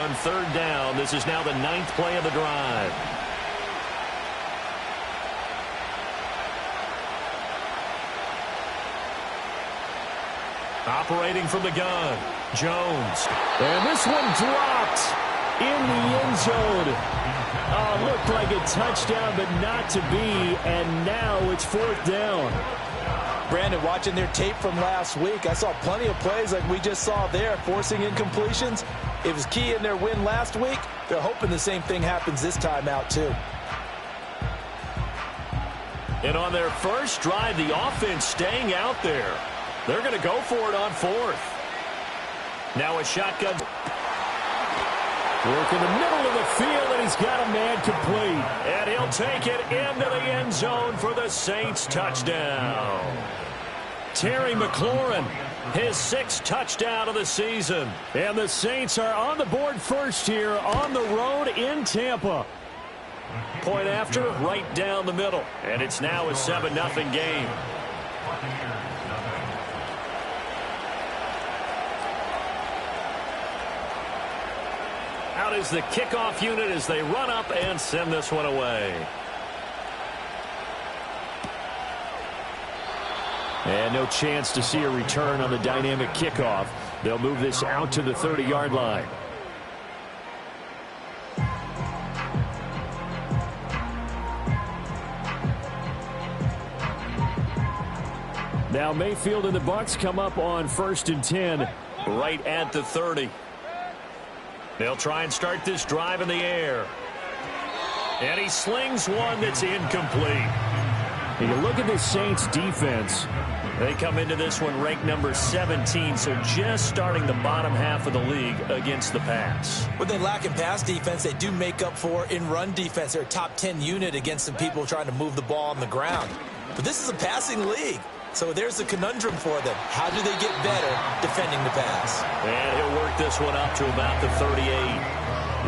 On third down, this is now the 9th play of the drive. Operating from the gun, Jones. And this one dropped in the end zone. Looked like a touchdown, but not to be, and now it's 4th down. Brandon, watching their tape from last week, I saw plenty of plays like we just saw there, forcing incompletions. It was key in their win last week. They're hoping the same thing happens this time out, too. And on their first drive, the offense staying out there. They're going to go for it on 4th. Now a shotgun. Work in the middle of the field, and he's got a man complete. And he'll take it into the end zone for the Saints touchdown. Terry McLaurin, his 6th touchdown of the season. And the Saints are on the board first here on the road in Tampa. Point after, right down the middle. And it's now a 7-0 game. Out is the kickoff unit as they run up and send this one away. And no chance to see a return on the dynamic kickoff. They'll move this out to the 30-yard line. Now Mayfield and the Bucs come up on 1st and 10. Right at the 30. They'll try and start this drive in the air. And he slings one that's incomplete. And you look at the Saints defense. They come into this one ranked number 17, so just starting the bottom half of the league against the pass. What they lack in pass defense, they do make up for in run defense. They're a top 10 unit against some people trying to move the ball on the ground. But this is a passing league. So there's the conundrum for them. How do they get better defending the pass? And he'll work this one up to about the 38.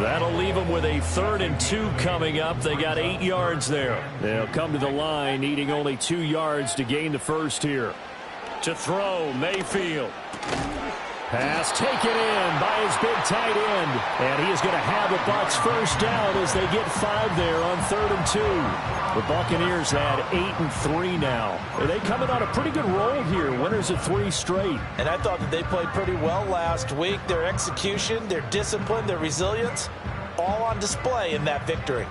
That'll leave them with a 3rd and 2 coming up. They got 8 yards there. They'll come to the line needing only 2 yards to gain the first here. To throw, Mayfield. Pass taken in by his big tight end. And he is going to have the Bucs first down as they get 5 there on 3rd and 2. The Buccaneers had 8 and 3 now. They coming on a pretty good roll here. Winners of 3 straight. And I thought that they played pretty well last week. Their execution, their discipline, their resilience, all on display in that victory.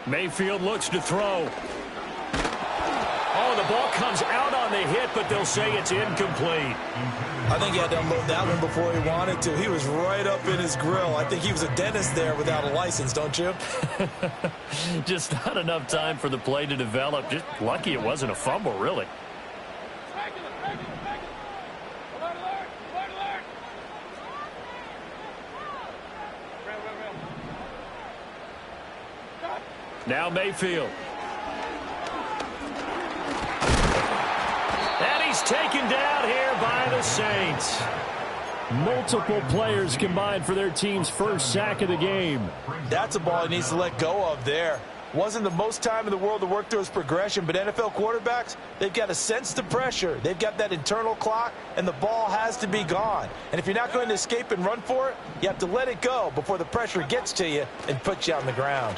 Mayfield looks to throw. Oh, the ball comes out on the hit, but they'll say it's incomplete. I think he had to unload that one before he wanted to. He was right up in his grill. I think he was a dentist there without a license, don't you? Just not enough time for the play to develop. Just lucky it wasn't a fumble, really. Now Mayfield. And he's taken down here by the Saints. Multiple players combined for their team's first sack of the game. That's a ball he needs to let go of there. Wasn't the most time in the world to work through his progression, but NFL quarterbacks, they've got to sense the pressure. They've got that internal clock, and the ball has to be gone. And if you're not going to escape and run for it, you have to let it go before the pressure gets to you and puts you on the ground.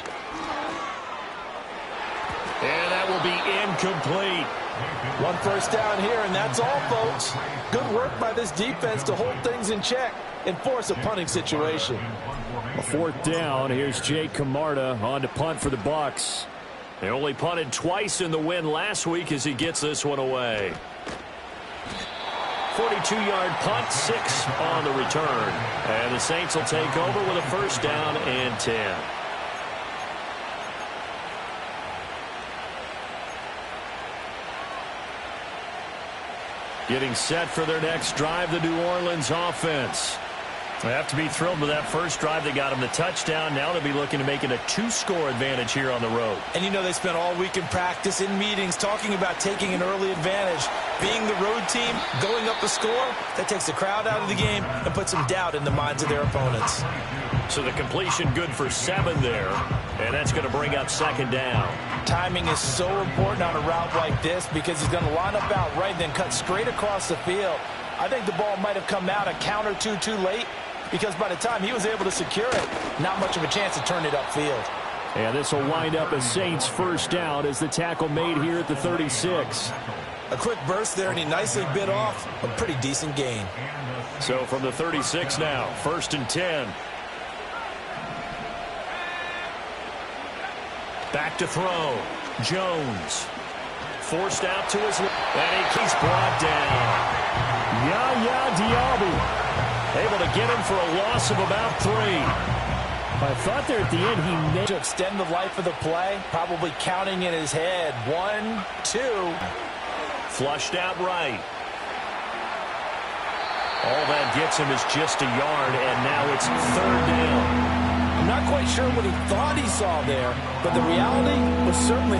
And that will be incomplete. 1 first down here, and that's all, folks. Good work by this defense to hold things in check and force a punting situation. A 4th down. Here's Jake Camarda on to punt for the Bucs. They only punted twice in the win last week as he gets this one away. 42-yard punt, 6 on the return. And the Saints will take over with a first down and 10. Getting set for their next drive, the New Orleans offense. They have to be thrilled with that first drive. They got them the touchdown. Now they'll be looking to make it a 2-score advantage here on the road. And you know they spent all week in practice, in meetings, talking about taking an early advantage. Being the road team, going up a score, that takes the crowd out of the game and puts some doubt in the minds of their opponents. So the completion good for 7 there, and that's going to bring up 2nd down. Timing is so important on a route like this because he's going to line up out right, then cut straight across the field. I think the ball might have come out a count or two too late because by the time he was able to secure it, not much of a chance to turn it upfield. And this will wind up a Saints first down as the tackle made here at the 36. A quick burst there, and he nicely bit off a pretty decent gain. So from the 36 now, 1st and 10. Back to throw. Jones. Forced out to his left. And he's brought down. Yaya Diaby. Able to get him for a loss of about 3. I thought there at the end he made to extend the life of the play, probably counting in his head. 1, 2. Flushed out right. All that gets him is just a yard, and now it's 3rd down. I'm not quite sure what he thought he saw there, but the reality was certainly